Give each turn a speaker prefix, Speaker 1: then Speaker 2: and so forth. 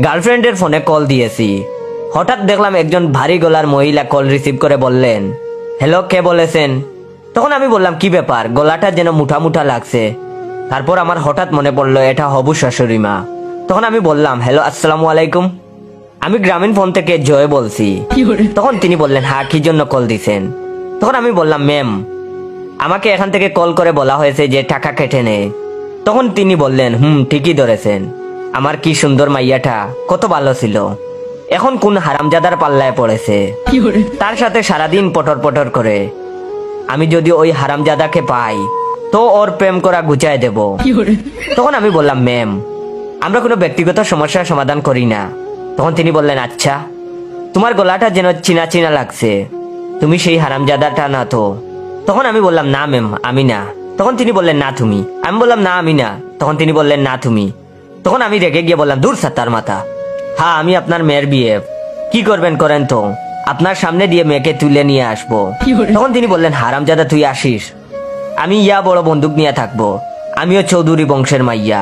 Speaker 1: গার্লফ্রেন্ডের ফোনে কল দিয়েছি। হঠাৎ দেখলাম একজন ভারী গলার মহিলা কল রিসিভ করে বললেন, হ্যালো, কে বলেছেন? তখন আমি বললাম, কি ব্যাপার, গলাটা যেন মুঠা মুঠা লাগছে। তারপর আমার হঠাৎ মনে পড়লো এটা হবু শাশুড়ি মা। তখন আমি বললাম, হ্যালো, আসসালামু আলাইকুম, আমি গ্রামীণ ফোন থেকে জয় বলছি। তখন তিনি বললেন, হ্যাঁ, কি জন্য কল দিছেন? তখন আমি বললাম, ম্যাম, আমাকে এখান থেকে কল করে বলা হয়েছে যে টাকা কেটে নেয়। তখন তিনি বললেন, ঠিকই ধরেছেন, আমার কি সুন্দর মাইয়াটা, কত ভালো ছিল, এখন কোন হারামজাদার পাল্লায় পড়েছে, তার সাথে সারাদিন পটর পটর করে। আমি যদি ওই হারামজাদাকে পাই তো ওর প্রেম করা গুছায় দেব। তখন আমি বললাম, ম্যাম, আমরা কোনো ব্যক্তিগত সমস্যার সমাধান করি না। তখন তিনি বললেন, আচ্ছা, তোমার গলাটা যেন চিনা চিনা লাগছে, তুমি সেই হারামজাদাটা না তো? তখন আমি বললাম, না ম্যাম, আমি না। তখন তিনি বললেন, না তুমি। আমি বললাম, না আমি না। তখন তিনি বললেন, না তুমি। তখন আমি রেগে গিয়ে বললাম, দূর সাত্তার মাথা, হ্যাঁ আমি আপনার মেয়ের বিয়ে, কি করবেন করেন তো, আপনার সামনে দিয়ে মেয়েকে তুলে নিয়ে আসবো। তখন তিনি বললেন, হারামজাদা তুই আসিস, আমি ইয়া বড় বন্দুক নিয়ে থাকবো, আমিও চৌধুরী বংশের মাইয়া।